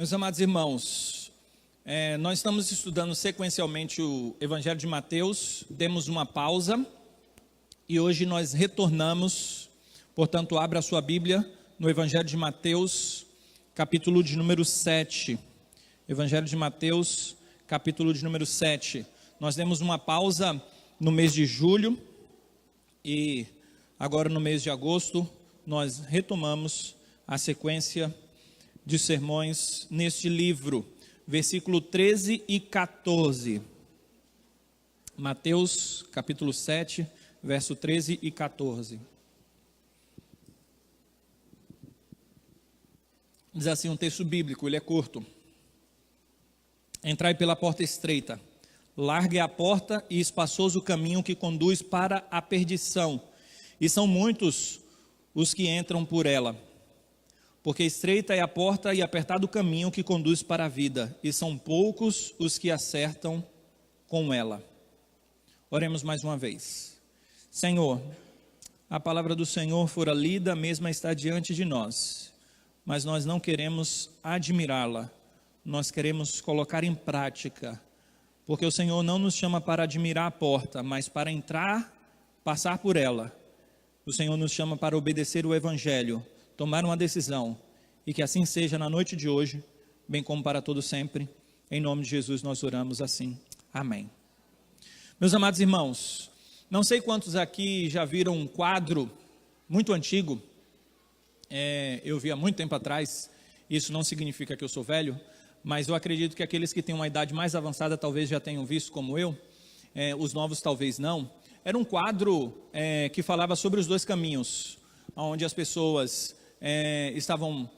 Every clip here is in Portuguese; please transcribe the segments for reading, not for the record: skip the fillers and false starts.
Meus amados irmãos, nós estamos estudando sequencialmente o Evangelho de Mateus, demos uma pausa e hoje nós retornamos, portanto abra a sua Bíblia no Evangelho de Mateus, capítulo de número 7, Evangelho de Mateus, capítulo de número 7, nós demos uma pausa no mês de julho e agora no mês de agosto nós retomamos a sequência de sermões neste livro, versículo 13 e 14. Mateus, capítulo 7, verso 13 e 14. Diz assim um texto bíblico, ele é curto. Entrai pela porta estreita, larga é a porta e espaçoso o caminho que conduz para a perdição, e são muitos os que entram por ela. Porque estreita é a porta e apertado o caminho que conduz para a vida, e são poucos os que acertam com ela. Oremos mais uma vez. Senhor, a palavra do Senhor fora lida, a mesma está diante de nós, mas nós não queremos admirá-la, nós queremos colocar em prática, porque o Senhor não nos chama para admirar a porta, mas para entrar, passar por ela. O Senhor nos chama para obedecer o Evangelho, tomar uma decisão, e que assim seja na noite de hoje, bem como para todo sempre. Em nome de Jesus nós oramos assim. Amém. Meus amados irmãos, não sei quantos aqui já viram um quadro muito antigo, eu vi há muito tempo atrás, isso não significa que eu sou velho, mas eu acredito que aqueles que têm uma idade mais avançada talvez já tenham visto como eu, os novos talvez não. Era um quadro que falava sobre os dois caminhos, onde as pessoas estavam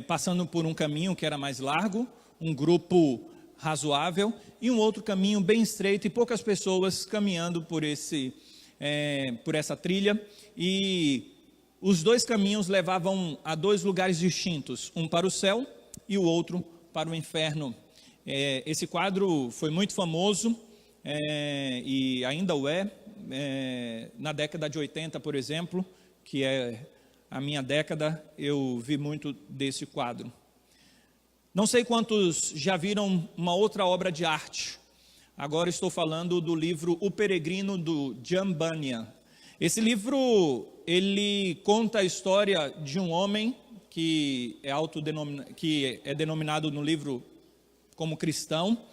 passando por um caminho que era mais largo, um grupo razoável, e um outro caminho bem estreito e poucas pessoas caminhando por essa trilha, e os dois caminhos levavam a dois lugares distintos, um para o céu e o outro para o inferno. Esse quadro foi muito famoso e ainda o é, na década de 80, por exemplo, que é a minha década, eu vi muito desse quadro. Não sei quantos já viram uma outra obra de arte. Agora estou falando do livro O Peregrino, do John Bunyan. Esse livro, ele conta a história de um homem que é denominado no livro como cristão,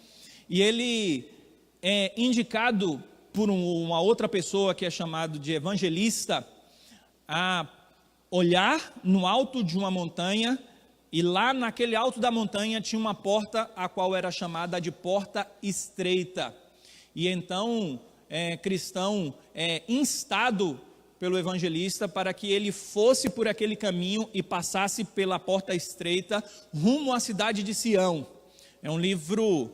e ele é indicado por uma outra pessoa que é chamado de evangelista a olhar no alto de uma montanha, e lá naquele alto da montanha tinha uma porta, a qual era chamada de porta estreita. E então, cristão instado pelo evangelista para que ele fosse por aquele caminho e passasse pela porta estreita rumo à cidade de Sião. É um livro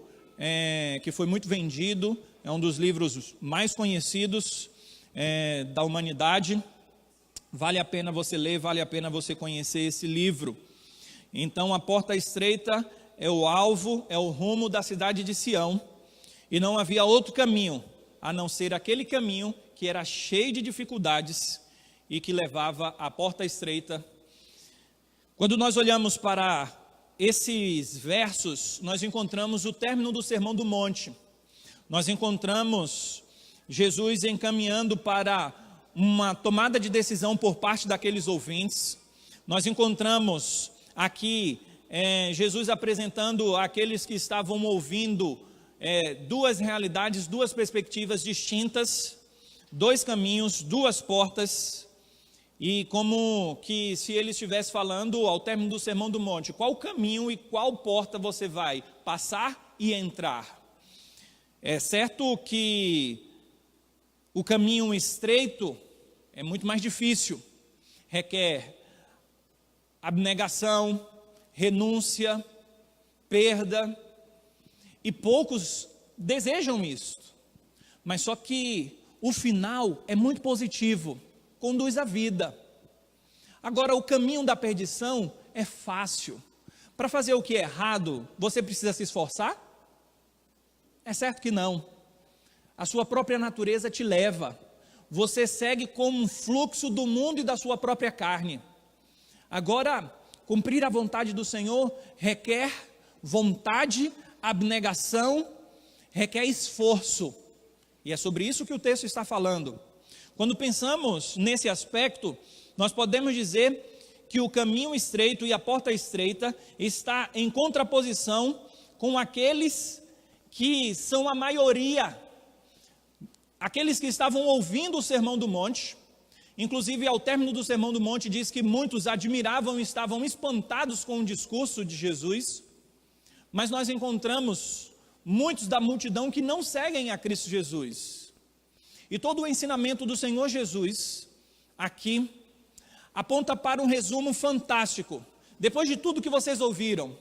que foi muito vendido, é um dos livros mais conhecidos da humanidade. Vale a pena você ler, vale a pena você conhecer esse livro. Então, a porta estreita é o alvo, é o rumo da cidade de Sião, e não havia outro caminho, a não ser aquele caminho que era cheio de dificuldades e que levava à porta estreita. Quando nós olhamos para esses versos, nós encontramos o término do Sermão do Monte. Nós encontramos Jesus encaminhando para uma tomada de decisão por parte daqueles ouvintes. Nós encontramos aqui Jesus apresentando àqueles que estavam ouvindo duas realidades, duas perspectivas distintas, dois caminhos, duas portas, e como que se ele estivesse falando ao término do Sermão do Monte, qual caminho e qual porta você vai passar e entrar. É certo que o caminho estreito é muito mais difícil, requer abnegação, renúncia, perda, e poucos desejam isso, mas só que o final é muito positivo, conduz à vida. Agora, o caminho da perdição é fácil. Para fazer o que é errado, você precisa se esforçar? É certo que não. A sua própria natureza te leva. Você segue como um fluxo do mundo e da sua própria carne. Agora, cumprir a vontade do Senhor requer vontade, abnegação, requer esforço. E é sobre isso que o texto está falando. Quando pensamos nesse aspecto, nós podemos dizer que o caminho estreito e a porta estreita está em contraposição com aqueles que são a maioria, aqueles que estavam ouvindo o Sermão do Monte. Inclusive, ao término do Sermão do Monte, diz que muitos admiravam e estavam espantados com o discurso de Jesus, mas nós encontramos muitos da multidão que não seguem a Cristo Jesus. E todo o ensinamento do Senhor Jesus, aqui, aponta para um resumo fantástico. Depois de tudo que vocês ouviram,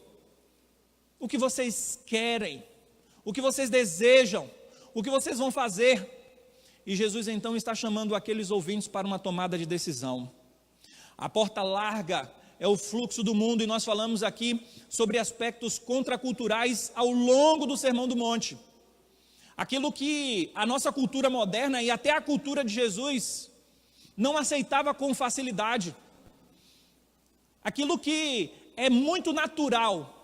o que vocês querem, o que vocês desejam, o que vocês vão fazer. E Jesus então está chamando aqueles ouvintes para uma tomada de decisão. A porta larga é o fluxo do mundo, e nós falamos aqui sobre aspectos contraculturais ao longo do Sermão do Monte. Aquilo que a nossa cultura moderna e até a cultura de Jesus não aceitava com facilidade. Aquilo que é muito natural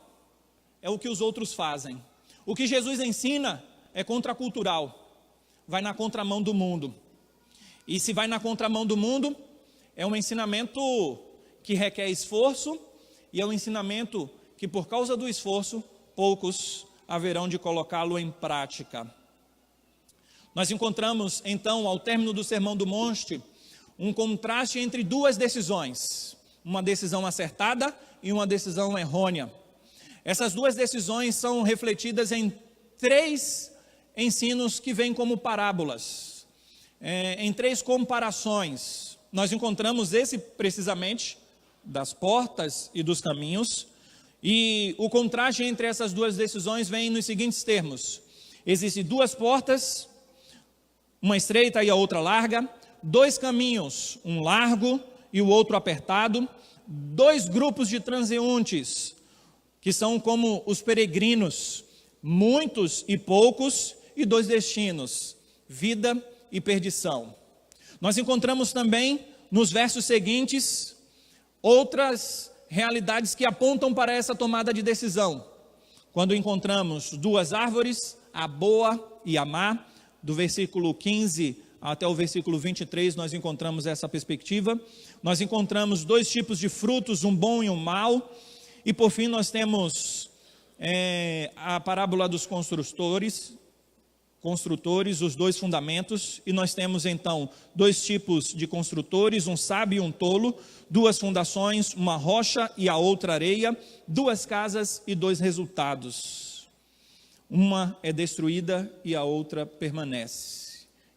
é o que os outros fazem. O que Jesus ensina é contracultural, vai na contramão do mundo. E se vai na contramão do mundo, é um ensinamento que requer esforço, e é um ensinamento que, por causa do esforço, poucos haverão de colocá-lo em prática. Nós encontramos, então, ao término do Sermão do Monte, um contraste entre duas decisões, uma decisão acertada e uma decisão errônea. Essas duas decisões são refletidas em 3 ensinos que vêm como parábolas, em 3 comparações. Nós encontramos esse precisamente das portas e dos caminhos, e o contraste entre essas duas decisões vem nos seguintes termos: existem 2 portas, uma estreita e a outra larga, 2 caminhos, um largo e o outro apertado, 2 grupos de transeuntes, que são como os peregrinos, muitos e poucos, e 2 destinos, vida e perdição. Nós encontramos também nos versos seguintes outras realidades que apontam para essa tomada de decisão. Quando encontramos 2 árvores, a boa e a má, do versículo 15 até o versículo 23, nós encontramos essa perspectiva. Nós encontramos 2 tipos de frutos, um bom e um mau. E por fim nós temos a parábola dos construtores, os 2 fundamentos, e nós temos então 2 tipos de construtores, um sábio e um tolo, 2 fundações, uma rocha e a outra areia, 2 casas e 2 resultados. Uma é destruída e a outra permanece.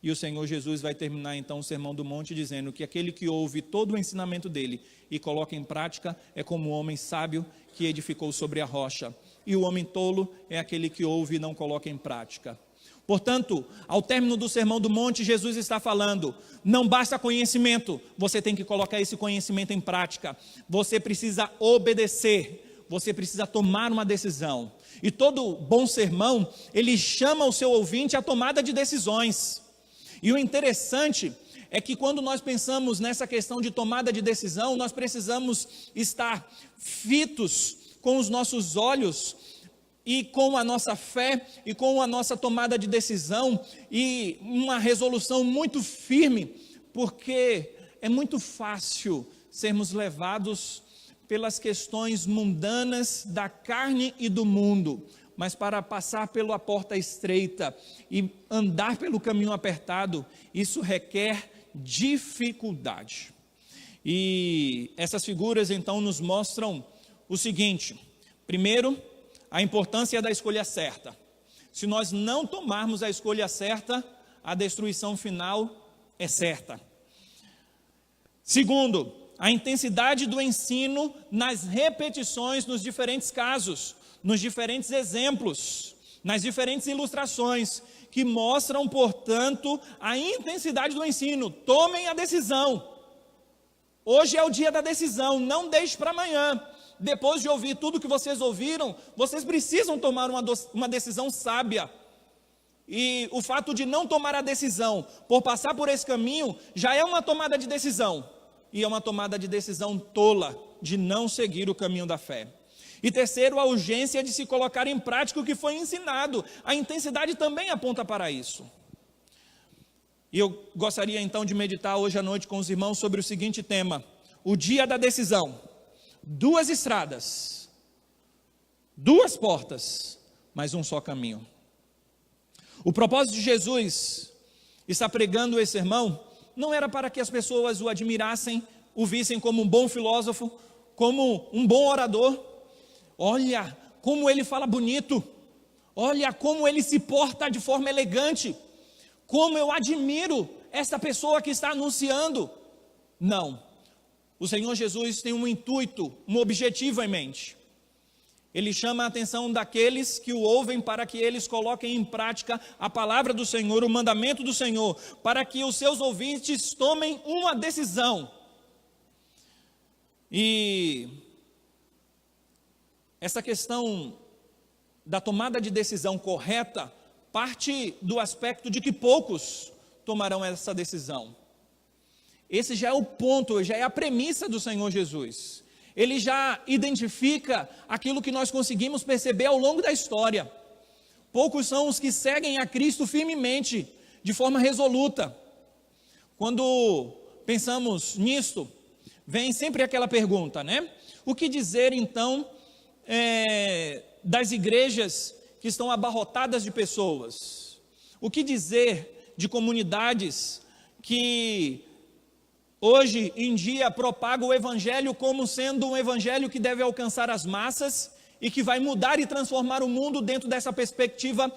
E o Senhor Jesus vai terminar então o Sermão do Monte dizendo que aquele que ouve todo o ensinamento dele e coloca em prática é como o homem sábio que edificou sobre a rocha. E o homem tolo é aquele que ouve e não coloca em prática. Portanto, ao término do Sermão do Monte, Jesus está falando, não basta conhecimento, você tem que colocar esse conhecimento em prática. Você precisa obedecer, você precisa tomar uma decisão. E todo bom sermão, ele chama o seu ouvinte à tomada de decisões. E o interessante é que quando nós pensamos nessa questão de tomada de decisão, nós precisamos estar fitos com os nossos olhos e com a nossa fé e com a nossa tomada de decisão e uma resolução muito firme, porque é muito fácil sermos levados pelas questões mundanas da carne e do mundo, mas para passar pela porta estreita e andar pelo caminho apertado, isso requer dificuldade. E essas figuras então nos mostram o seguinte: primeiro, a importância da escolha certa. Se nós não tomarmos a escolha certa, a destruição final é certa. Segundo, a intensidade do ensino nas repetições nos diferentes casos, nos diferentes exemplos, nas diferentes ilustrações, que mostram, portanto, a intensidade do ensino. Tomem a decisão. Hoje é o dia da decisão, não deixe para amanhã. Depois de ouvir tudo que vocês ouviram, vocês precisam tomar uma decisão sábia. E o fato de não tomar a decisão, por passar por esse caminho, já é uma tomada de decisão. E é uma tomada de decisão tola, de não seguir o caminho da fé. E terceiro, a urgência de se colocar em prática o que foi ensinado. A intensidade também aponta para isso. E eu gostaria então de meditar hoje à noite com os irmãos sobre o seguinte tema: o dia da decisão. 2 estradas, 2 portas, mas um só caminho. O propósito de Jesus estar pregando esse sermão não era para que as pessoas o admirassem, o vissem como um bom filósofo, como um bom orador. Olha como ele fala bonito, olha como ele se porta de forma elegante, como eu admiro esta pessoa que está anunciando. Não, o Senhor Jesus tem um intuito, um objetivo em mente. Ele chama a atenção daqueles que o ouvem para que eles coloquem em prática a palavra do Senhor, o mandamento do Senhor, para que os seus ouvintes tomem uma decisão. E essa questão da tomada de decisão correta parte do aspecto de que poucos tomarão essa decisão. Esse já é o ponto, já é a premissa do Senhor Jesus. Ele já identifica aquilo que nós conseguimos perceber ao longo da história. Poucos são os que seguem a Cristo firmemente, de forma resoluta. Quando pensamos nisto, vem sempre aquela pergunta, né? O que dizer então das igrejas que estão abarrotadas de pessoas? O que dizer de comunidades que hoje em dia propaga o evangelho como sendo um evangelho que deve alcançar as massas e que vai mudar e transformar o mundo dentro dessa perspectiva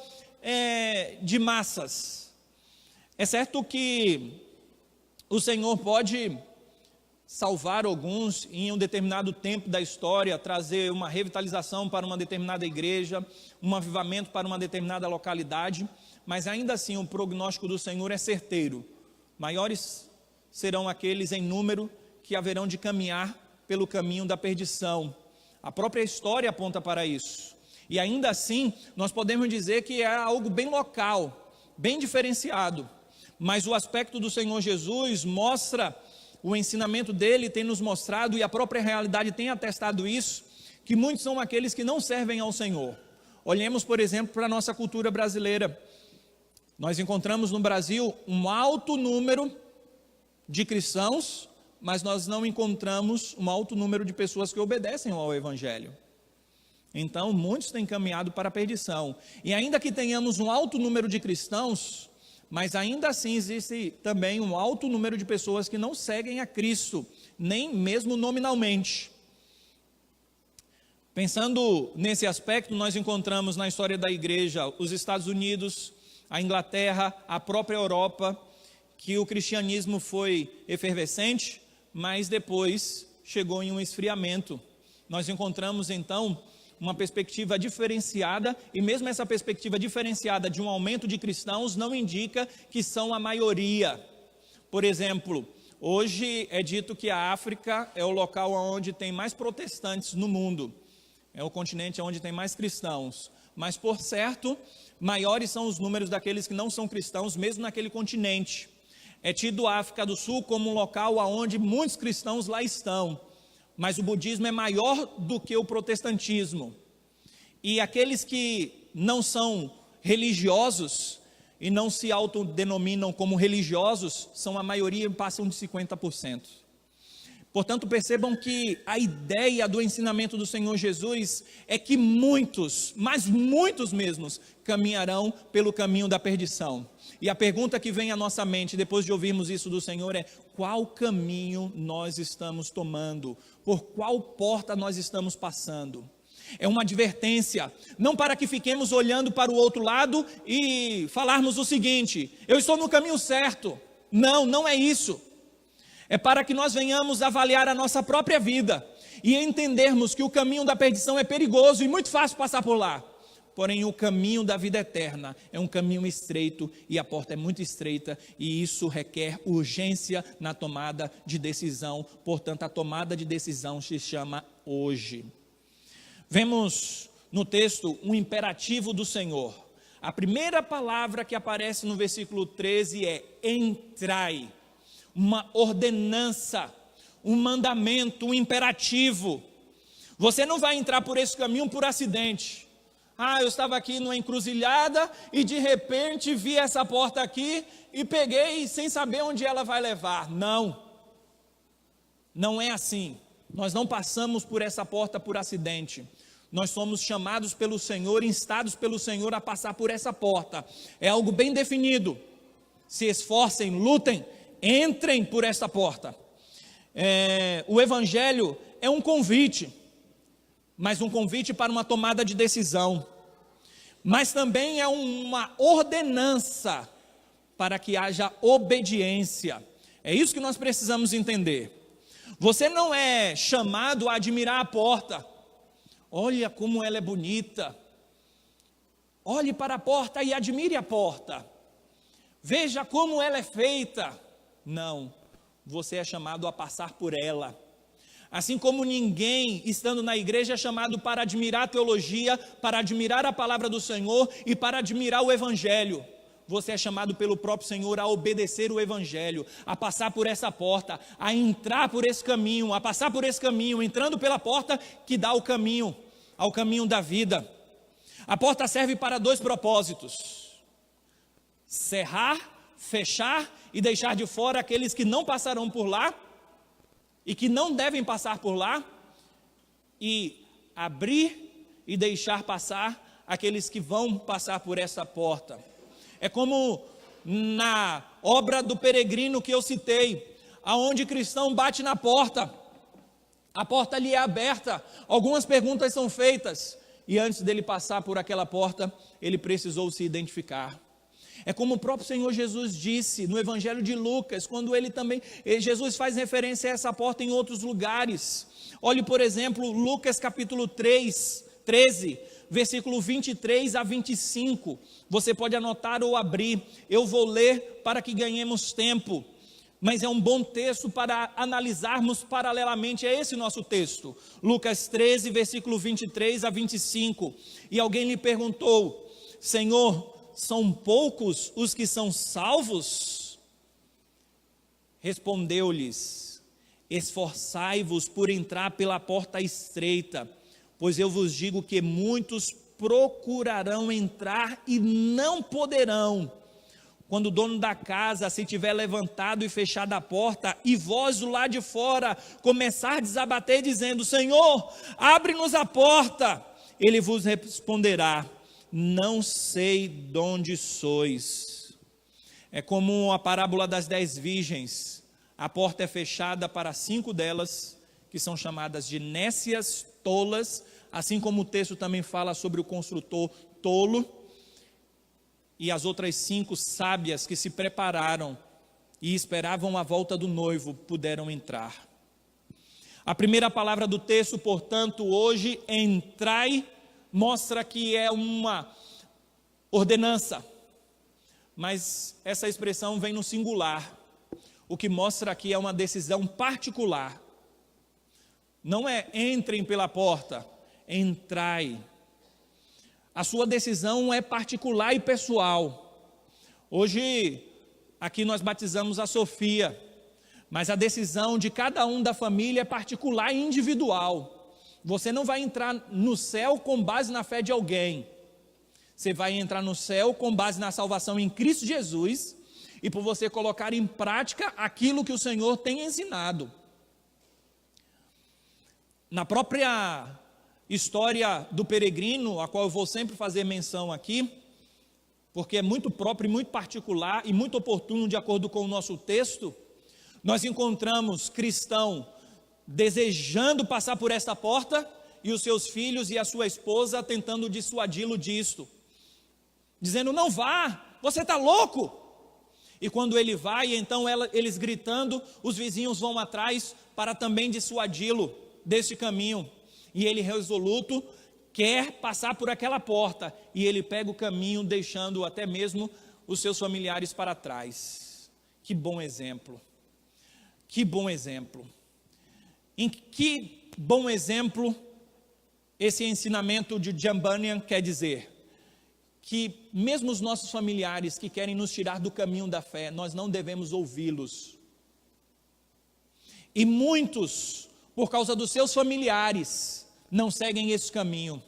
de massas? É certo que o Senhor pode salvar alguns em um determinado tempo da história, trazer uma revitalização para uma determinada igreja, um avivamento para uma determinada localidade, mas ainda assim o prognóstico do Senhor é certeiro. Maiores serão aqueles em número que haverão de caminhar pelo caminho da perdição. A própria história aponta para isso. E ainda assim, nós podemos dizer que é algo bem local, bem diferenciado. Mas o aspecto do Senhor Jesus mostra, o ensinamento dele tem nos mostrado, e a própria realidade tem atestado isso, que muitos são aqueles que não servem ao Senhor. Olhemos, por exemplo, para a nossa cultura brasileira. Nós encontramos no Brasil um alto número de cristãos, mas nós não encontramos um alto número de pessoas que obedecem ao Evangelho. Então, muitos têm caminhado para a perdição. E ainda que tenhamos um alto número de cristãos, mas ainda assim existe também um alto número de pessoas que não seguem a Cristo, nem mesmo nominalmente. Pensando nesse aspecto, nós encontramos na história da igreja os Estados Unidos, a Inglaterra, a própria Europa, que o cristianismo foi efervescente, mas depois chegou em um esfriamento. Nós encontramos então uma perspectiva diferenciada, e mesmo essa perspectiva diferenciada de um aumento de cristãos não indica que são a maioria. Por exemplo, hoje é dito que a África é o local onde tem mais protestantes no mundo, é o continente onde tem mais cristãos, mas por certo, maiores são os números daqueles que não são cristãos, mesmo naquele continente. É tido a África do Sul como um local onde muitos cristãos lá estão, mas o budismo é maior do que o protestantismo. E aqueles que não são religiosos e não se autodenominam como religiosos, são a maioria e passam de 50%. Portanto, percebam que a ideia do ensinamento do Senhor Jesus é que muitos, mas muitos mesmos, caminharão pelo caminho da perdição. E a pergunta que vem à nossa mente, depois de ouvirmos isso do Senhor, é: qual caminho nós estamos tomando? Por qual porta nós estamos passando? É uma advertência, não para que fiquemos olhando para o outro lado e falarmos o seguinte: eu estou no caminho certo. Não, não é isso. É para que nós venhamos avaliar a nossa própria vida e entendermos que o caminho da perdição é perigoso e muito fácil passar por lá. Porém, o caminho da vida eterna é um caminho estreito e a porta é muito estreita, e isso requer urgência na tomada de decisão. Portanto, a tomada de decisão se chama hoje. Vemos no texto um imperativo do Senhor. A primeira palavra que aparece no versículo 13 é entrai. Uma ordenança, um mandamento, um imperativo. Você não vai entrar por esse caminho por acidente. Eu estava aqui numa encruzilhada e de repente vi essa porta aqui e peguei sem saber onde ela vai levar. Não, não é assim. Nós não passamos por essa porta por acidente. Nós somos chamados pelo Senhor, instados pelo Senhor a passar por essa porta. É algo bem definido. Se esforcem, lutem, entrem por esta porta. O Evangelho é um convite, mas um convite para uma tomada de decisão. Mas também é uma ordenança para que haja obediência. É isso que nós precisamos entender. Você não é chamado a admirar a porta. Olha como ela é bonita. Olhe para a porta e admire a porta. Veja como ela é feita. Não, você é chamado a passar por ela. Assim como ninguém, estando na igreja, é chamado para admirar a teologia, para admirar a palavra do Senhor e para admirar o Evangelho. Você é chamado pelo próprio Senhor a obedecer o Evangelho, a passar por essa porta, a entrar por esse caminho, a passar por esse caminho, entrando pela porta que dá o caminho, ao caminho da vida. A porta serve para 2 propósitos: cerrar, fechar e deixar de fora aqueles que não passarão por lá, e que não devem passar por lá, e abrir e deixar passar aqueles que vão passar por essa porta. É como na obra do peregrino que eu citei, aonde cristão bate na porta, a porta lhe é aberta, algumas perguntas são feitas, e antes dele passar por aquela porta, ele precisou se identificar. É como o próprio Senhor Jesus disse no Evangelho de Lucas, quando Jesus faz referência a essa porta em outros lugares. Olhe, por exemplo, Lucas capítulo 13, versículo 23 a 25. Você pode anotar ou abrir, eu vou ler para que ganhemos tempo. Mas é um bom texto para analisarmos paralelamente a esse nosso texto. Lucas 13, versículo 23 a 25. E alguém lhe perguntou: Senhor, são poucos os que são salvos? Respondeu-lhes: esforçai-vos por entrar pela porta estreita, pois eu vos digo que muitos procurarão entrar e não poderão. Quando o dono da casa se tiver levantado e fechado a porta, e vós do lado de fora começardes a bater dizendo: Senhor, abre-nos a porta, ele vos responderá: não sei de onde sois. É como a parábola das 10 virgens. A porta é fechada para 5 delas, que são chamadas de nécias, tolas, assim como o texto também fala sobre o construtor tolo, e as outras 5 sábias que se prepararam e esperavam a volta do noivo puderam entrar. A primeira palavra do texto, portanto, hoje, entrai, mostra que é uma ordenança, mas essa expressão vem no singular, o que mostra que é uma decisão particular. Não é entrem pela porta, entrai. A sua decisão é particular e pessoal. Hoje, aqui nós batizamos a Sofia, mas a decisão de cada um da família é particular e individual. Você não vai entrar no céu com base na fé de alguém. Você vai entrar no céu com base na salvação em Cristo Jesus e por você colocar em prática aquilo que o Senhor tem ensinado. Na própria história do peregrino, a qual eu vou sempre fazer menção aqui, porque é muito próprio e muito particular e muito oportuno de acordo com o nosso texto, nós encontramos cristão desejando passar por esta porta e os seus filhos e a sua esposa tentando dissuadi-lo disto, dizendo: não vá, você está louco. E quando ele vai, então eles gritando, os vizinhos vão atrás para também dissuadi-lo deste caminho, e ele resoluto quer passar por aquela porta, e ele pega o caminho deixando até mesmo os seus familiares para trás. Que bom exemplo, que bom exemplo. Em que bom exemplo esse ensinamento de John Bunyan quer dizer? Que mesmo os nossos familiares que querem nos tirar do caminho da fé, nós não devemos ouvi-los. E muitos, por causa dos seus familiares, não seguem esse caminho.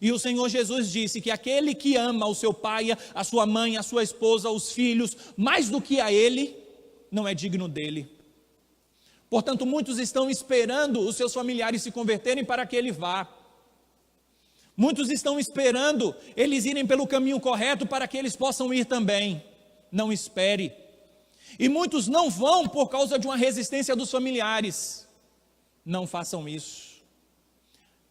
E o Senhor Jesus disse que aquele que ama o seu pai, a sua mãe, a sua esposa, os filhos, mais do que a ele, não é digno dele. Portanto, muitos estão esperando os seus familiares se converterem para que ele vá. Muitos estão esperando eles irem pelo caminho correto para que eles possam ir também. Não espere. E muitos não vão por causa de uma resistência dos familiares. Não façam isso.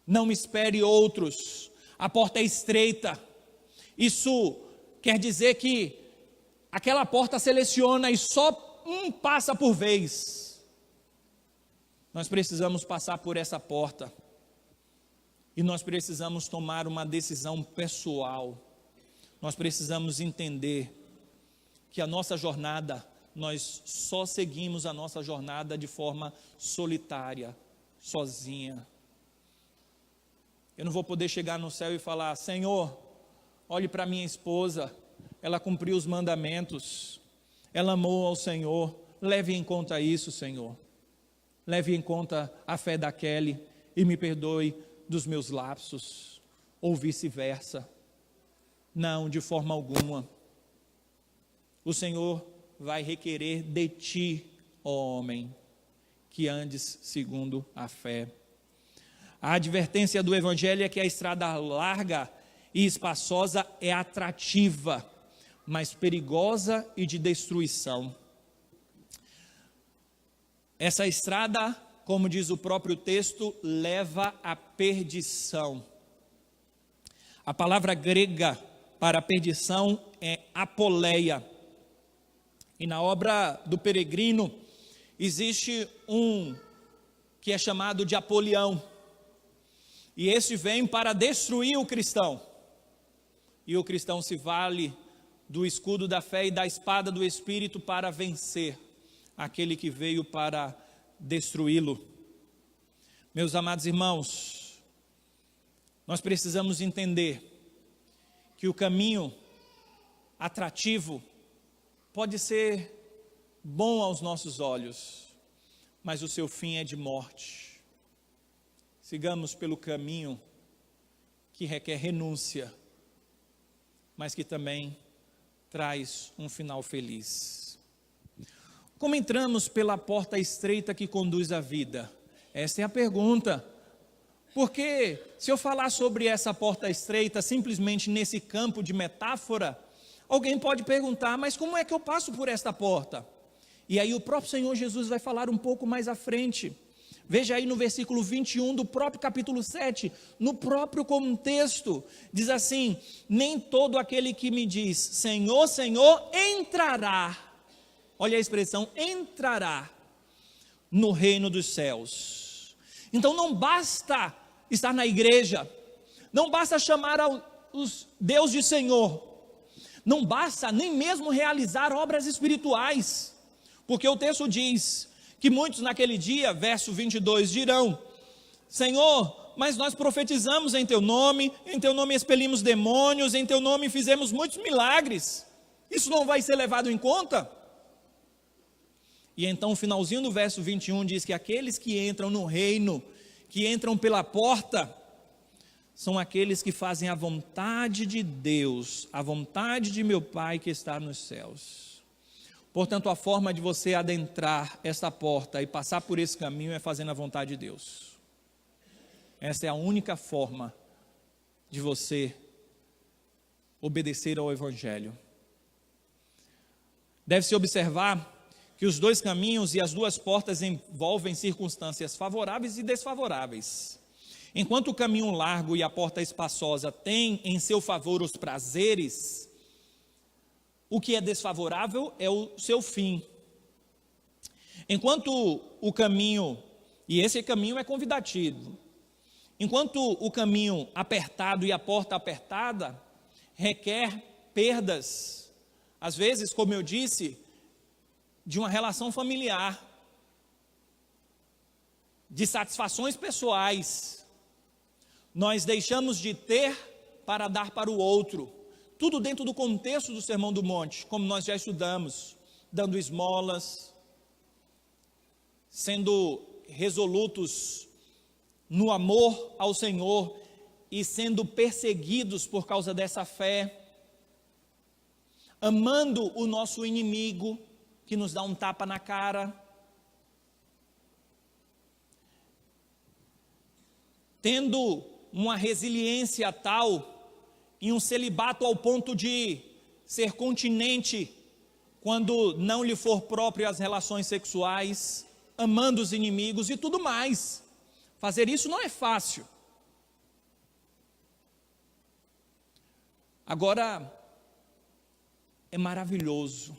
Não espere outros. A porta é estreita. Isso quer dizer que aquela porta seleciona e só um passa por vez. Nós precisamos passar por essa porta. E nós precisamos tomar uma decisão pessoal. Nós precisamos entender que a nossa jornada, nós só seguimos a nossa jornada de forma solitária, sozinha. Eu não vou poder chegar no céu e falar: Senhor, olhe para minha esposa, ela cumpriu os mandamentos, ela amou ao Senhor, leve em conta isso, Senhor. Leve em conta a fé da Kelly e me perdoe dos meus lapsos, ou vice-versa. Não, de forma alguma. O Senhor vai requerer de ti, ó homem, que andes segundo a fé. A advertência do Evangelho é que a estrada larga e espaçosa é atrativa, mas perigosa e de destruição. Essa estrada, como diz o próprio texto, leva à perdição. A palavra grega para perdição é apoleia. E na obra do Peregrino, existe um que é chamado de Apolião. E esse vem para destruir o cristão. E o cristão se vale do escudo da fé e da espada do Espírito para vencer aquele que veio para destruí-lo. Meus amados irmãos, nós precisamos entender que o caminho atrativo pode ser bom aos nossos olhos, mas o seu fim é de morte. Sigamos pelo caminho que requer renúncia, mas que também traz um final feliz. Como entramos pela porta estreita que conduz à vida? Essa é a pergunta. Porque se eu falar sobre essa porta estreita simplesmente nesse campo de metáfora, alguém pode perguntar: mas como é que eu passo por esta porta? E aí o próprio Senhor Jesus vai falar um pouco mais à frente. Veja aí no versículo 21 do próprio capítulo 7, no próprio contexto, diz assim: nem todo aquele que me diz Senhor, Senhor, entrará. Olha a expressão, entrará no reino dos céus. Então não basta estar na igreja, não basta chamar os Deus de Senhor, não basta nem mesmo realizar obras espirituais, porque o texto diz que muitos naquele dia, verso 22, dirão: Senhor, mas nós profetizamos em teu nome expelimos demônios, em teu nome fizemos muitos milagres, isso não vai ser levado em conta? E então o finalzinho do verso 21 diz que aqueles que entram no reino, que entram pela porta, são aqueles que fazem a vontade de Deus, a vontade de meu Pai que está nos céus. Portanto, a forma de você adentrar esta porta e passar por esse caminho é fazendo a vontade de Deus. Essa é a única forma de você obedecer ao Evangelho. Deve-se observar que os dois caminhos e as duas portas envolvem circunstâncias favoráveis e desfavoráveis. Enquanto o caminho largo e a porta espaçosa têm em seu favor os prazeres, o que é desfavorável é o seu fim. Enquanto o caminho, e esse caminho é convidativo, enquanto o caminho apertado e a porta apertada requer perdas, às vezes, como eu disse, de uma relação familiar, de satisfações pessoais, nós deixamos de ter para dar para o outro, tudo dentro do contexto do Sermão do Monte, como nós já estudamos, dando esmolas, sendo resolutos no amor ao Senhor e sendo perseguidos por causa dessa fé, amando o nosso inimigo, que nos dá um tapa na cara, tendo uma resiliência tal, e um celibato ao ponto de ser continente, quando não lhe for próprio as relações sexuais, amando os inimigos e tudo mais. Fazer isso não é fácil. Agora, é maravilhoso,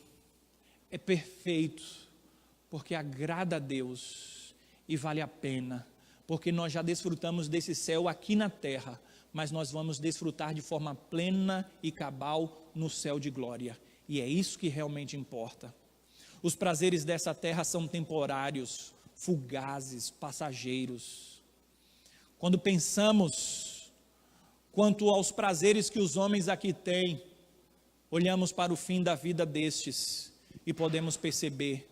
é perfeito, porque agrada a Deus e vale a pena, porque nós já desfrutamos desse céu aqui na terra, mas nós vamos desfrutar de forma plena e cabal no céu de glória, e é isso que realmente importa. Os prazeres dessa terra são temporários, fugazes, passageiros. Quando pensamos quanto aos prazeres que os homens aqui têm, olhamos para o fim da vida destes e podemos perceber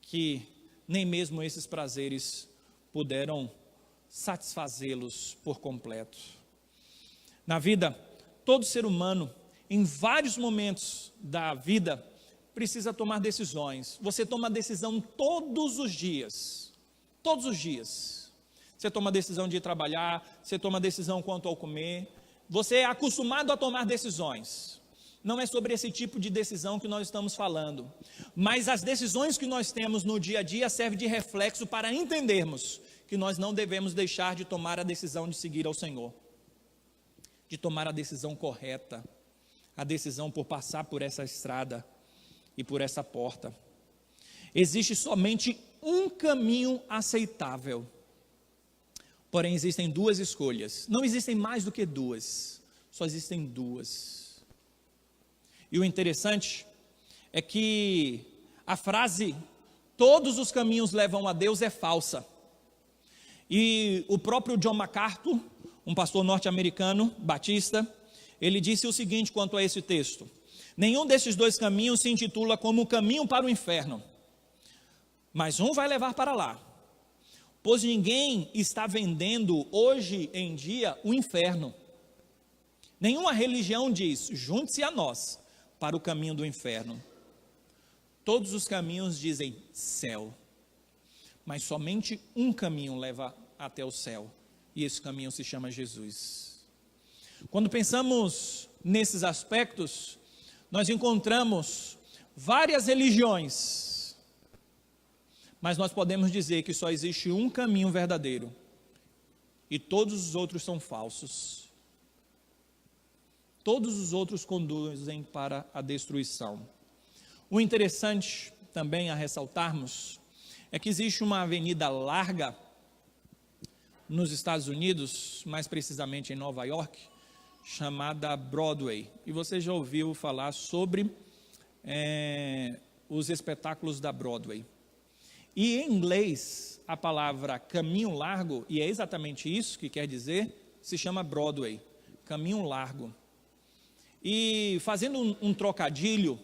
que nem mesmo esses prazeres puderam satisfazê-los por completo. Na vida, todo ser humano, em vários momentos da vida, precisa tomar decisões. Você toma decisão todos os dias. Todos os dias. Você toma decisão de ir trabalhar, você toma decisão quanto ao comer. Você é acostumado a tomar decisões. Não é sobre esse tipo de decisão que nós estamos falando. Mas as decisões que nós temos no dia a dia servem de reflexo para entendermos que nós não devemos deixar de tomar a decisão de seguir ao Senhor. De tomar a decisão correta. A decisão por passar por essa estrada e por essa porta. Existe somente um caminho aceitável. Porém, existem duas escolhas. Não existem mais do que duas. Só existem duas. E o interessante é que a frase "todos os caminhos levam a Deus" é falsa. E o próprio John MacArthur, um pastor norte-americano, batista, ele disse o seguinte quanto a esse texto: nenhum desses dois caminhos se intitula como o caminho para o inferno, mas um vai levar para lá, pois ninguém está vendendo hoje em dia o inferno. Nenhuma religião diz: junte-se a nós para o caminho do inferno. Todos os caminhos dizem céu, mas somente um caminho leva até o céu, e esse caminho se chama Jesus. Quando pensamos nesses aspectos, nós encontramos várias religiões, mas nós podemos dizer que só existe um caminho verdadeiro, e todos os outros são falsos. Todos os outros conduzem para a destruição. O interessante também a ressaltarmos é que existe uma avenida larga nos Estados Unidos, mais precisamente em Nova York, chamada Broadway. E você já ouviu falar sobre os espetáculos da Broadway. E em inglês, a palavra caminho largo, e é exatamente isso que quer dizer, se chama Broadway, caminho largo. E fazendo um trocadilho,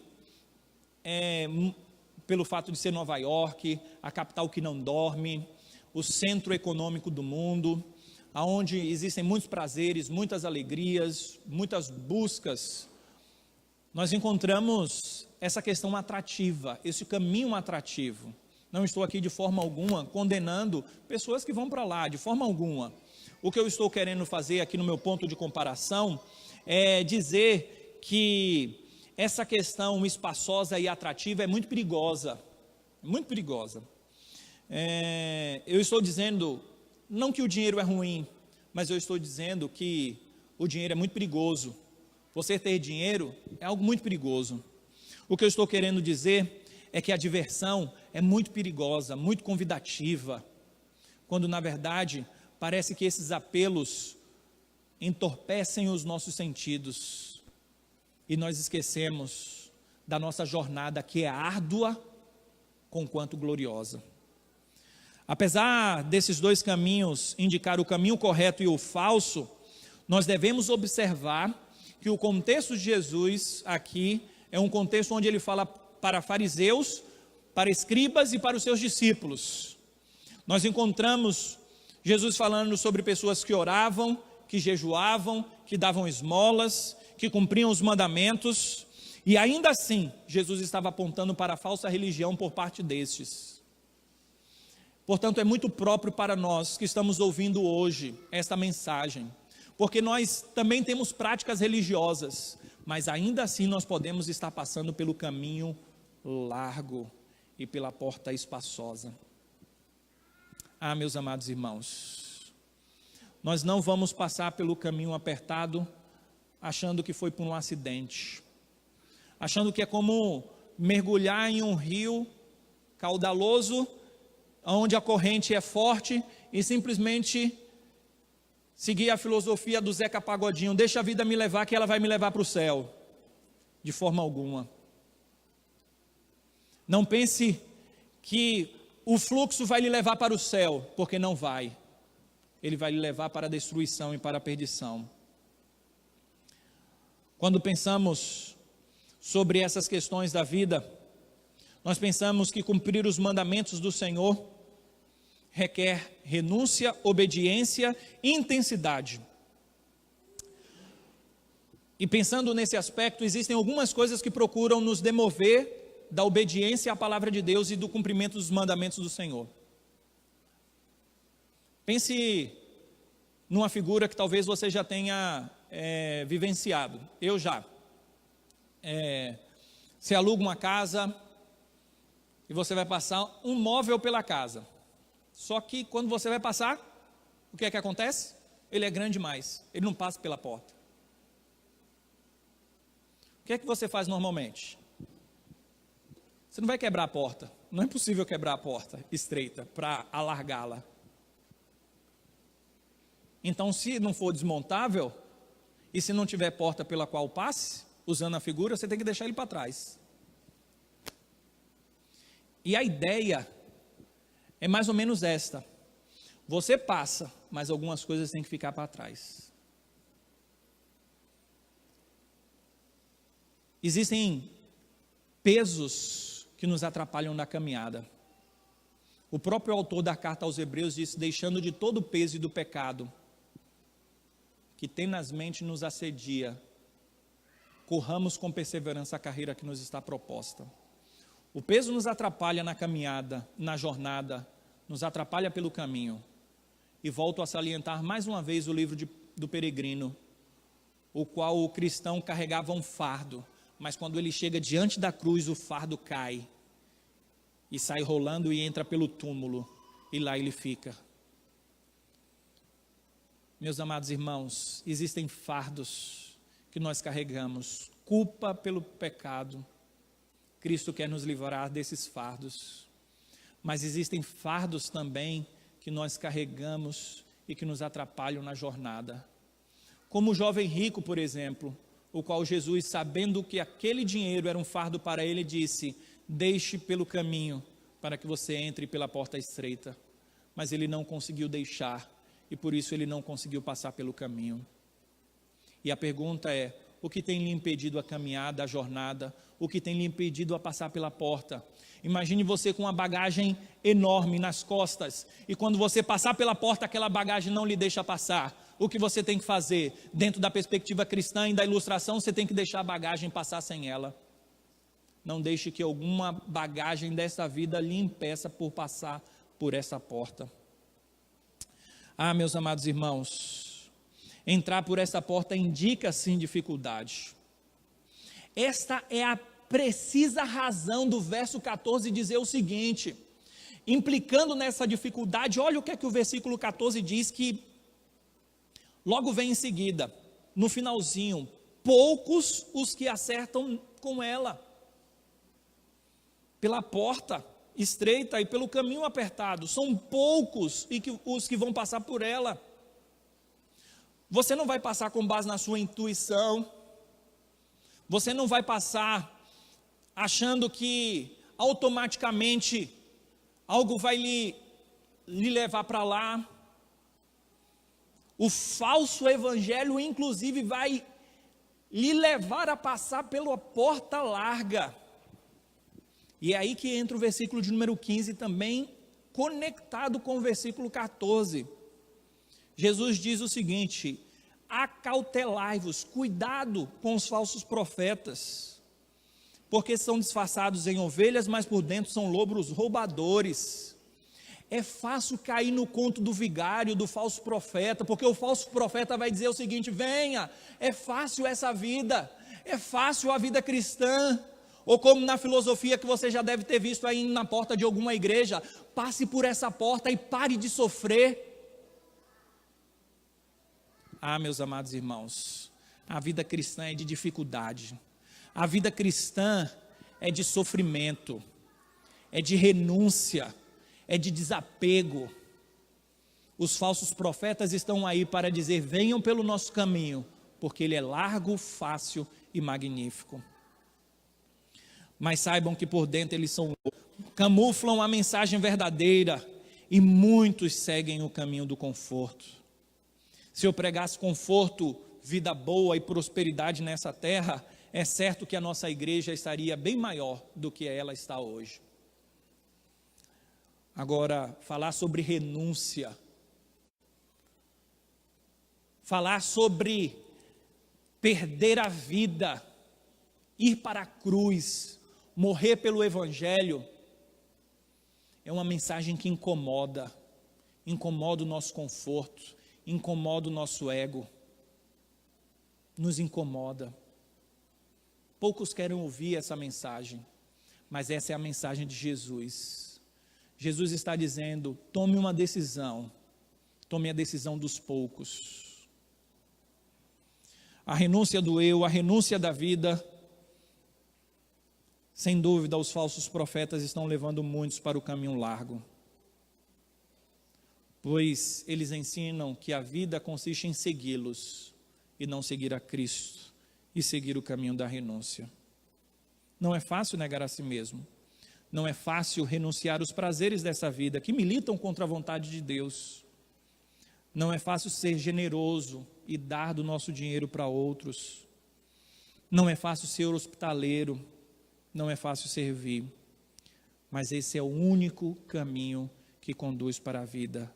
pelo fato de ser Nova York, a capital que não dorme, o centro econômico do mundo, onde existem muitos prazeres, muitas alegrias, muitas buscas, nós encontramos essa questão atrativa, esse caminho atrativo. Não estou aqui de forma alguma condenando pessoas que vão para lá, de forma alguma. O que eu estou querendo fazer aqui no meu ponto de comparação é dizer que essa questão espaçosa e atrativa é muito perigosa, muito perigosa. Eu estou dizendo, não que o dinheiro é ruim, mas eu estou dizendo que o dinheiro é muito perigoso. Você ter dinheiro é algo muito perigoso. O que eu estou querendo dizer é que a diversão é muito perigosa, muito convidativa, quando na verdade parece que esses apelos entorpecem os nossos sentidos e nós esquecemos da nossa jornada, que é árdua conquanto gloriosa. Apesar desses dois caminhos indicar o caminho correto e o falso, nós devemos observar que o contexto de Jesus aqui é um contexto onde ele fala para fariseus, para escribas e para os seus discípulos. Nós encontramos Jesus falando sobre pessoas que oravam, que jejuavam, que davam esmolas, que cumpriam os mandamentos, e ainda assim, Jesus estava apontando para a falsa religião por parte destes. Portanto, é muito próprio para nós que estamos ouvindo hoje esta mensagem, porque nós também temos práticas religiosas, mas ainda assim nós podemos estar passando pelo caminho largo e pela porta espaçosa. Ah, meus amados irmãos, nós não vamos passar pelo caminho apertado achando que foi por um acidente, achando que é como mergulhar em um rio caudaloso, onde a corrente é forte, e simplesmente seguir a filosofia do Zeca Pagodinho: deixa a vida me levar que ela vai me levar para o céu. De forma alguma. Não pense que o fluxo vai lhe levar para o céu, porque não vai. Ele vai lhe levar para a destruição e para a perdição. Quando pensamos sobre essas questões da vida, nós pensamos que cumprir os mandamentos do Senhor requer renúncia, obediência e intensidade. E pensando nesse aspecto, existem algumas coisas que procuram nos demover da obediência à palavra de Deus e do cumprimento dos mandamentos do Senhor. Pense numa figura que talvez você já tenha vivenciado. Eu já. Você aluga uma casa e você vai passar um móvel pela casa. Só que quando você vai passar, o que é que acontece? Ele é grande demais, ele não passa pela porta. O que é que você faz normalmente? Você não vai quebrar a porta, não é possível quebrar a porta estreita para alargá-la. Então, se não for desmontável, e se não tiver porta pela qual passe, usando a figura, você tem que deixar ele para trás. E a ideia é mais ou menos esta: você passa, mas algumas coisas têm que ficar para trás. Existem pesos que nos atrapalham na caminhada. O próprio autor da carta aos Hebreus disse: deixando de todo o peso e do pecado que tenazmente nos assedia, corramos com perseverança a carreira que nos está proposta. O peso nos atrapalha na caminhada, na jornada, nos atrapalha pelo caminho. E volto a salientar mais uma vez o livro do Peregrino, o qual o cristão carregava um fardo, mas quando ele chega diante da cruz, o fardo cai, e sai rolando e entra pelo túmulo, e lá ele fica. Meus amados irmãos, existem fardos que nós carregamos, culpa pelo pecado. Cristo quer nos livrar desses fardos, mas existem fardos também que nós carregamos e que nos atrapalham na jornada. Como o jovem rico, por exemplo, o qual Jesus, sabendo que aquele dinheiro era um fardo para ele, disse: deixe pelo caminho para que você entre pela porta estreita. Mas ele não conseguiu deixar, e por isso ele não conseguiu passar pelo caminho. E a pergunta é: o que tem lhe impedido a caminhada, a jornada? O que tem lhe impedido a passar pela porta? Imagine você com uma bagagem enorme nas costas, e quando você passar pela porta, aquela bagagem não lhe deixa passar. O que você tem que fazer? Dentro da perspectiva cristã e da ilustração, você tem que deixar a bagagem passar sem ela. Não deixe que alguma bagagem dessa vida lhe impeça por passar por essa porta. Ah, meus amados irmãos, entrar por essa porta indica sim dificuldade. Esta é a precisa razão do verso 14 dizer o seguinte, implicando nessa dificuldade. Olha o que é que o versículo 14 diz, que logo vem em seguida, no finalzinho: poucos os que acertam com ela. Pela porta estreita e pelo caminho apertado, são poucos os que vão passar por ela. Você não vai passar com base na sua intuição, você não vai passar achando que automaticamente algo vai lhe levar para lá. O falso evangelho, inclusive, vai lhe levar a passar pela porta larga. E é aí que entra o versículo de número 15, também conectado com o versículo 14. Jesus diz o seguinte: acautelai-vos, cuidado com os falsos profetas, porque são disfarçados em ovelhas, mas por dentro são lobos roubadores. É fácil cair no conto do vigário, do falso profeta, porque o falso profeta vai dizer o seguinte: venha, é fácil essa vida, é fácil a vida cristã. Ou como na filosofia que você já deve ter visto aí na porta de alguma igreja: passe por essa porta e pare de sofrer. Ah, meus amados irmãos, a vida cristã é de dificuldade, a vida cristã é de sofrimento, é de renúncia, é de desapego. Os falsos profetas estão aí para dizer: venham pelo nosso caminho, porque ele é largo, fácil e magnífico. Mas saibam que por dentro eles camuflam a mensagem verdadeira, e muitos seguem o caminho do conforto. Se eu pregasse conforto, vida boa e prosperidade nessa terra, é certo que a nossa igreja estaria bem maior do que ela está hoje. Agora, falar sobre renúncia, falar sobre perder a vida, ir para a cruz, morrer pelo Evangelho, é uma mensagem que incomoda o nosso conforto, incomoda o nosso ego, nos incomoda. Poucos querem ouvir essa mensagem, mas essa é a mensagem de Jesus. Jesus está dizendo: tome uma decisão, tome a decisão dos poucos. A renúncia do eu, a renúncia da vida. Sem dúvida, os falsos profetas estão levando muitos para o caminho largo, pois eles ensinam que a vida consiste em segui-los e não seguir a Cristo e seguir o caminho da renúncia. Não é fácil negar a si mesmo, não é fácil renunciar aos prazeres dessa vida que militam contra a vontade de Deus. Não é fácil ser generoso e dar do nosso dinheiro para outros. Não é fácil ser hospitaleiro, não é fácil servir, mas esse é o único caminho que conduz para a vida: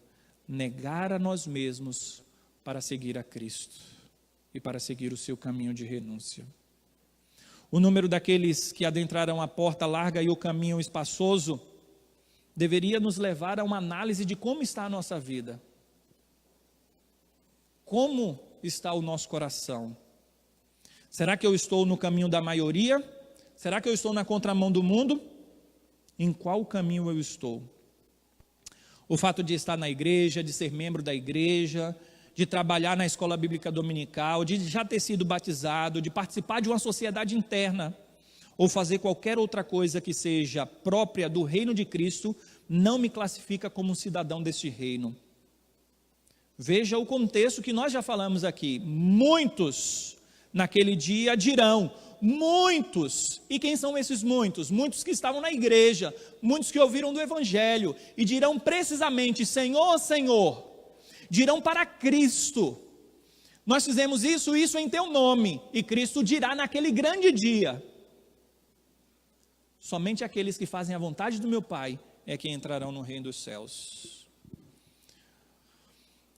negar a nós mesmos para seguir a Cristo e para seguir o seu caminho de renúncia. O número daqueles que adentraram a porta larga e o caminho espaçoso deveria nos levar a uma análise de como está a nossa vida. Como está o nosso coração? Será que eu estou no caminho da maioria? Será que eu estou na contramão do mundo? Em qual caminho eu estou? O fato de estar na igreja, de ser membro da igreja, de trabalhar na escola bíblica dominical, de já ter sido batizado, de participar de uma sociedade interna, ou fazer qualquer outra coisa que seja própria do reino de Cristo, não me classifica como um cidadão deste reino. Veja o contexto que nós já falamos aqui. Muitos naquele dia dirão: muitos. E quem são esses muitos? Muitos que estavam na igreja, muitos que ouviram do Evangelho, e dirão precisamente: Senhor, Senhor. Dirão para Cristo: nós fizemos isso em teu nome. E Cristo dirá naquele grande dia: somente aqueles que fazem a vontade do meu Pai é que entrarão no reino dos céus.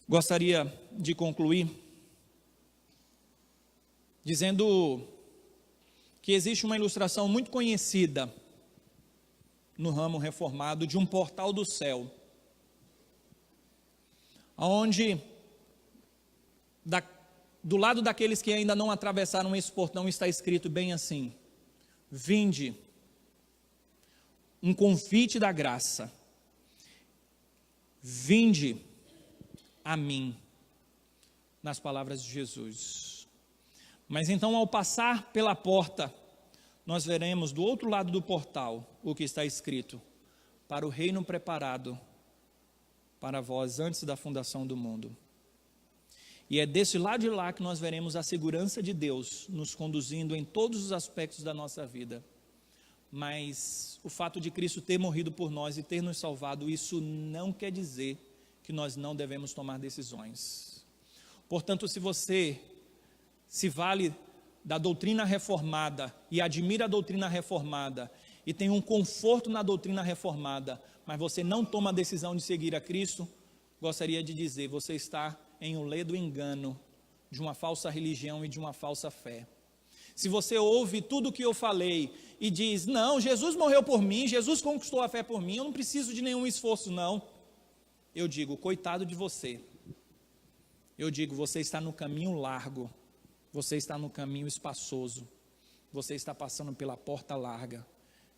Gostaria de concluir dizendo que existe uma ilustração muito conhecida no ramo reformado de um portal do céu, onde do lado daqueles que ainda não atravessaram esse portão está escrito bem assim: vinde, um convite da graça, vinde a mim, nas palavras de Jesus. Mas então, ao passar pela porta, nós veremos do outro lado do portal o que está escrito: para o reino preparado para vós antes da fundação do mundo. E é desse lado de lá que nós veremos a segurança de Deus nos conduzindo em todos os aspectos da nossa vida. Mas o fato de Cristo ter morrido por nós e ter nos salvado, isso não quer dizer que nós não devemos tomar decisões. Portanto, se você se vale da doutrina reformada e admira a doutrina reformada e tem um conforto na doutrina reformada, mas você não toma a decisão de seguir a Cristo, gostaria de dizer: você está em um ledo engano de uma falsa religião e de uma falsa fé. Se você ouve tudo o que eu falei e diz, não, Jesus morreu por mim, Jesus conquistou a fé por mim, eu não preciso de nenhum esforço não. Eu digo, coitado de você. Eu digo, você está no caminho largo, você está no caminho espaçoso, você está passando pela porta larga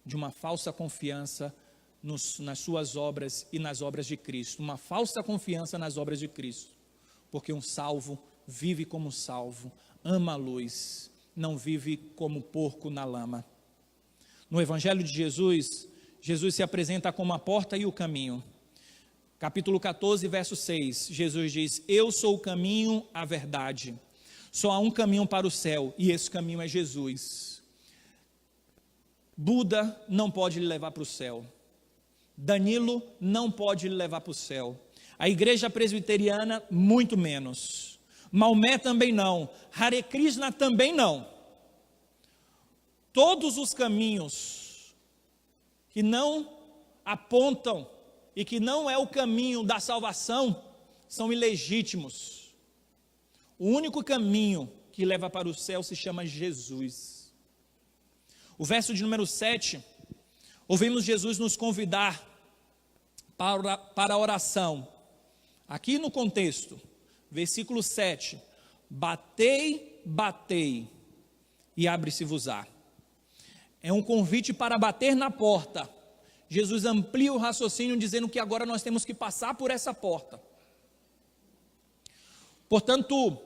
de uma falsa confiança nas suas obras e nas obras de Cristo, uma falsa confiança nas obras de Cristo, porque um salvo vive como salvo, ama a luz, não vive como porco na lama. No Evangelho de Jesus, Jesus se apresenta como a porta e o caminho. Capítulo 14, verso 6, Jesus diz, eu sou o caminho, a verdade. Só há um caminho para o céu, e esse caminho é Jesus. Buda não pode lhe levar para o céu. Danilo não pode lhe levar para o céu. A igreja presbiteriana, muito menos. Maomé também não. Hare Krishna também não. Todos os caminhos que não apontam e que não é o caminho da salvação são ilegítimos. O único caminho que leva para o céu se chama Jesus. O verso de número 7, ouvimos Jesus nos convidar para a oração. Aqui no contexto, versículo 7, batei, batei, e abre-se-vos-á. É um convite para bater na porta. Jesus amplia o raciocínio dizendo que agora nós temos que passar por essa porta. Portanto,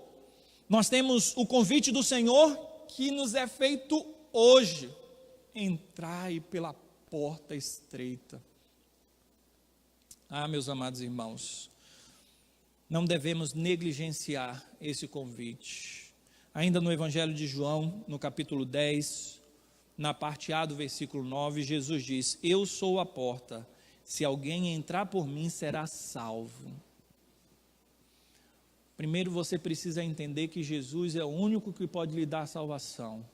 nós temos o convite do Senhor que nos é feito hoje. Entrai pela porta estreita. Ah, meus amados irmãos, não devemos negligenciar esse convite. Ainda no Evangelho de João, no capítulo 10, na parte A do versículo 9, Jesus diz, eu sou a porta, se alguém entrar por mim será salvo. Primeiro você precisa entender que Jesus é o único que pode lhe dar salvação.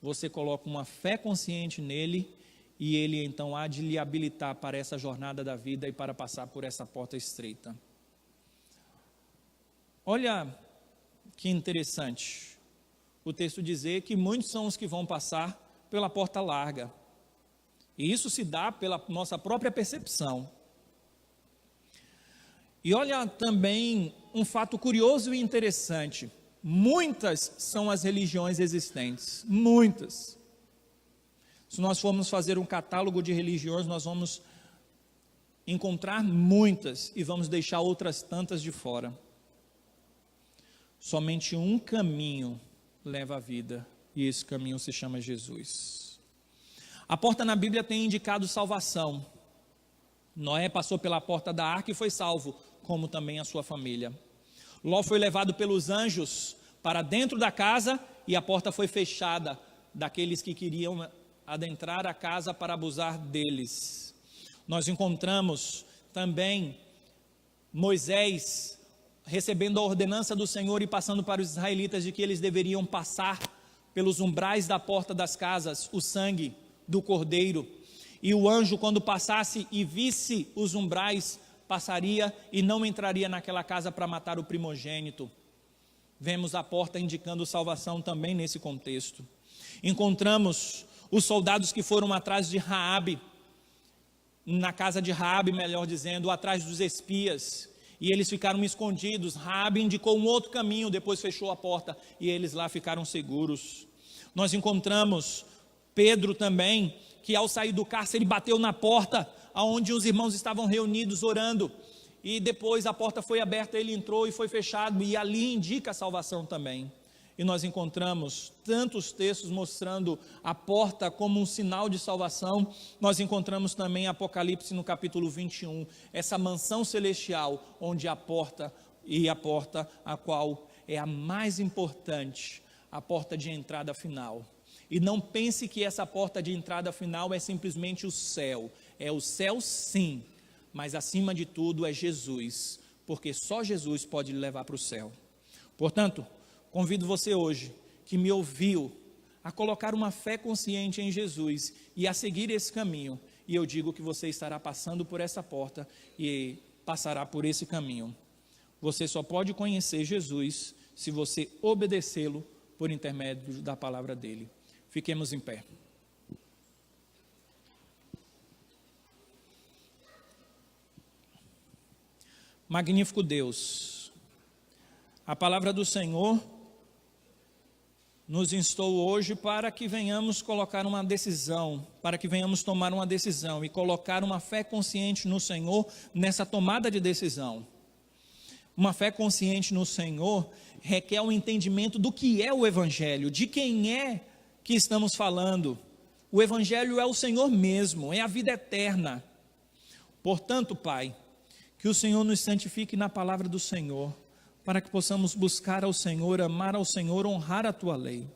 Você coloca uma fé consciente nele e ele então há de lhe habilitar para essa jornada da vida e para passar por essa porta estreita. Olha que interessante o texto dizer que muitos são os que vão passar pela porta larga. E isso se dá pela nossa própria percepção. E olha também um fato curioso e interessante. Muitas são as religiões existentes. Muitas. Se nós formos fazer um catálogo de religiões, nós vamos encontrar muitas e vamos deixar outras tantas de fora. Somente um caminho leva à vida, e esse caminho se chama Jesus. A porta na Bíblia tem indicado salvação. Noé passou pela porta da arca e foi salvo, como também a sua família. Ló foi levado pelos anjos para dentro da casa e a porta foi fechada daqueles que queriam adentrar a casa para abusar deles. Nós encontramos também Moisés recebendo a ordenança do Senhor e passando para os israelitas de que eles deveriam passar pelos umbrais da porta das casas, o sangue do cordeiro. E o anjo, quando passasse e visse os umbrais, passaria e não entraria naquela casa para matar o primogênito. Vemos a porta indicando salvação também nesse contexto. Encontramos os soldados que foram atrás de Raabe, na casa de Raabe, melhor dizendo, atrás dos espias, e eles ficaram escondidos. Raabe indicou um outro caminho, depois fechou a porta, e eles lá ficaram seguros. Nós encontramos Pedro também, que ao sair do cárcere bateu na porta, onde os irmãos estavam reunidos orando, e depois a porta foi aberta, ele entrou e foi fechado, e ali indica a salvação também. E nós encontramos tantos textos mostrando a porta como um sinal de salvação. Nós encontramos também Apocalipse no capítulo 21, essa mansão celestial, onde a porta a qual é a mais importante, a porta de entrada final. E não pense que essa porta de entrada final é simplesmente o céu. É o céu sim, mas acima de tudo é Jesus, porque só Jesus pode lhe levar para o céu. Portanto, convido você hoje, que me ouviu, a colocar uma fé consciente em Jesus e a seguir esse caminho. E eu digo que você estará passando por essa porta e passará por esse caminho. Você só pode conhecer Jesus se você obedecê-lo por intermédio da palavra dele. Fiquemos em pé. Magnífico Deus, a palavra do Senhor nos instou hoje para que venhamos colocar uma decisão, para que venhamos tomar uma decisão e colocar uma fé consciente no Senhor nessa tomada de decisão. Uma fé consciente no Senhor requer um entendimento do que é o Evangelho, de quem é que estamos falando. O Evangelho é o Senhor mesmo, é a vida eterna. Portanto, Pai, que o Senhor nos santifique na palavra do Senhor, para que possamos buscar ao Senhor, amar ao Senhor, honrar a Tua lei.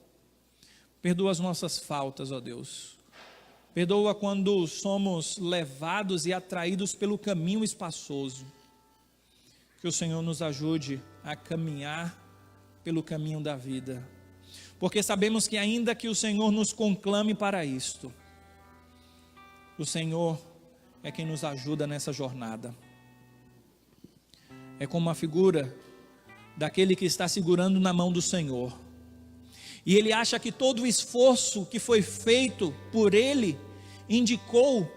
Perdoa as nossas faltas, ó Deus. Perdoa quando somos levados e atraídos pelo caminho espaçoso. Que o Senhor nos ajude a caminhar pelo caminho da vida. Porque sabemos que ainda que o Senhor nos conclame para isto, o Senhor é quem nos ajuda nessa jornada. É como a figura daquele que está segurando na mão do Senhor. E ele acha que todo o esforço que foi feito por ele indicou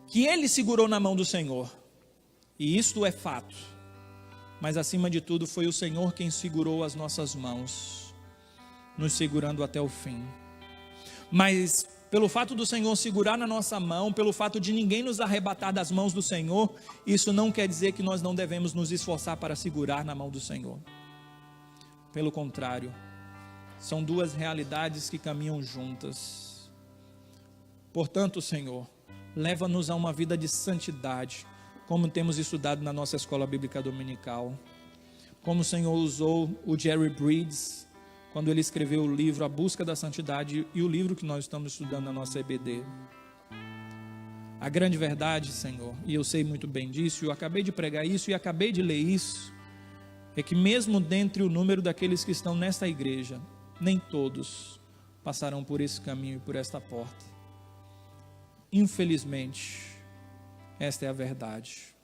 que ele segurou na mão do Senhor. E isto é fato. Mas acima de tudo foi o Senhor quem segurou as nossas mãos, nos segurando até o fim. Mas pelo fato do Senhor segurar na nossa mão, pelo fato de ninguém nos arrebatar das mãos do Senhor, isso não quer dizer que nós não devemos nos esforçar para segurar na mão do Senhor. Pelo contrário, são duas realidades que caminham juntas. Portanto, Senhor, leva-nos a uma vida de santidade, como temos estudado na nossa escola bíblica dominical. Como o Senhor usou o Jerry Bridges, quando ele escreveu o livro A Busca da Santidade e o livro que nós estamos estudando na nossa EBD. A grande verdade, Senhor, e eu sei muito bem disso, eu acabei de pregar isso e acabei de ler isso, é que mesmo dentre o número daqueles que estão nesta igreja, nem todos passarão por esse caminho e por esta porta. Infelizmente, esta é a verdade.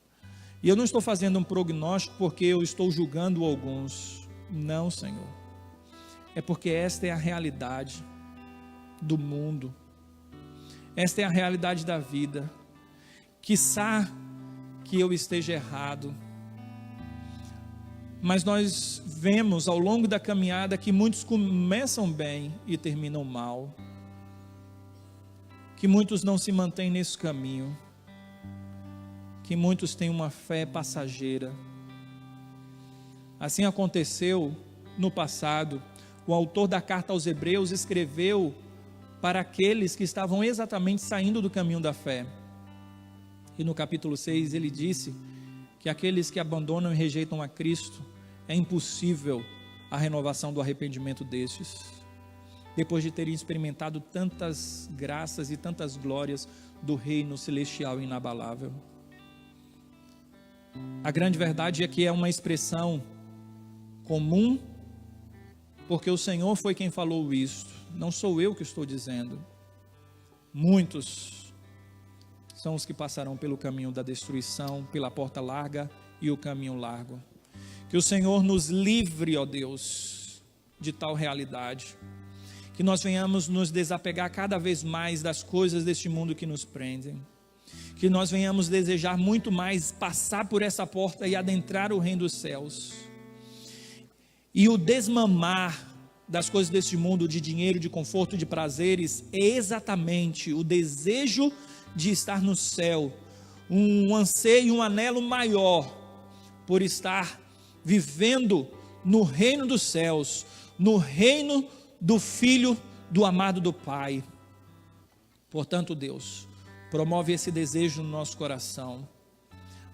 E eu não estou fazendo um prognóstico porque eu estou julgando alguns. Não, Senhor. É porque esta é a realidade do mundo. Esta é a realidade da vida. Quiçá que eu esteja errado, mas nós vemos ao longo da caminhada que muitos começam bem e terminam mal, que muitos não se mantêm nesse caminho, que muitos têm uma fé passageira. Assim aconteceu no passado. O autor da carta aos Hebreus escreveu para aqueles que estavam exatamente saindo do caminho da fé. E no capítulo 6 ele disse que aqueles que abandonam e rejeitam a Cristo, é impossível a renovação do arrependimento destes, depois de terem experimentado tantas graças e tantas glórias do reino celestial inabalável. A grande verdade é que é uma expressão comum, porque o Senhor foi quem falou isso, não sou eu que estou dizendo. Muitos são os que passarão pelo caminho da destruição, pela porta larga e o caminho largo. Que o Senhor nos livre, ó Deus, de tal realidade. Que nós venhamos nos desapegar cada vez mais das coisas deste mundo que nos prendem. Que nós venhamos desejar muito mais passar por essa porta e adentrar o reino dos céus. E o desmamar das coisas deste mundo, de dinheiro, de conforto, de prazeres, é exatamente o desejo de estar no céu, um anseio, um anelo maior por estar vivendo no reino dos céus, no reino do Filho do amado do Pai. Portanto, Deus, promove esse desejo no nosso coração.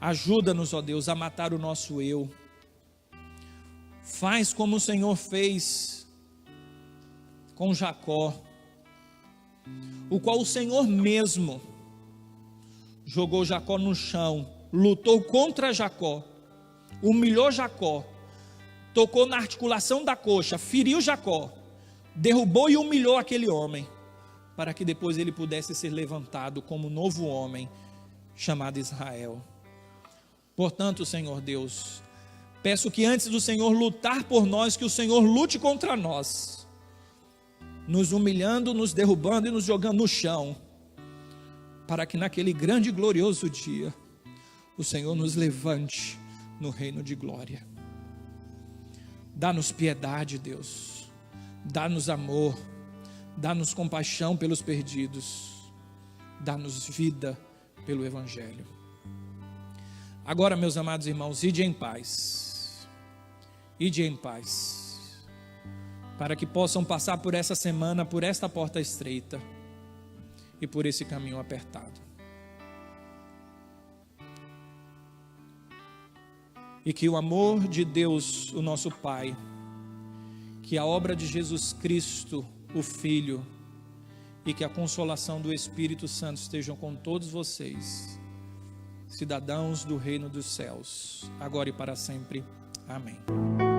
Ajuda-nos, ó Deus, a matar o nosso eu. Faz como o Senhor fez com Jacó, o qual o Senhor mesmo jogou Jacó no chão, lutou contra Jacó, humilhou Jacó, tocou na articulação da coxa, feriu Jacó, derrubou e humilhou aquele homem, para que depois ele pudesse ser levantado como novo homem, chamado Israel. Portanto, Senhor Deus, Peço que antes do Senhor lutar por nós, que o Senhor lute contra nós, nos humilhando, nos derrubando e nos jogando no chão, para que naquele grande e glorioso dia, o Senhor nos levante no reino de glória. Dá-nos piedade, Deus, dá-nos amor, dá-nos compaixão pelos perdidos, dá-nos vida pelo Evangelho. Agora, meus amados irmãos, ide em paz, para que possam passar por essa semana, por esta porta estreita e por esse caminho apertado. E que o amor de Deus, o nosso Pai, que a obra de Jesus Cristo, o Filho, e que a consolação do Espírito Santo estejam com todos vocês, cidadãos do reino dos céus, agora e para sempre. Amém.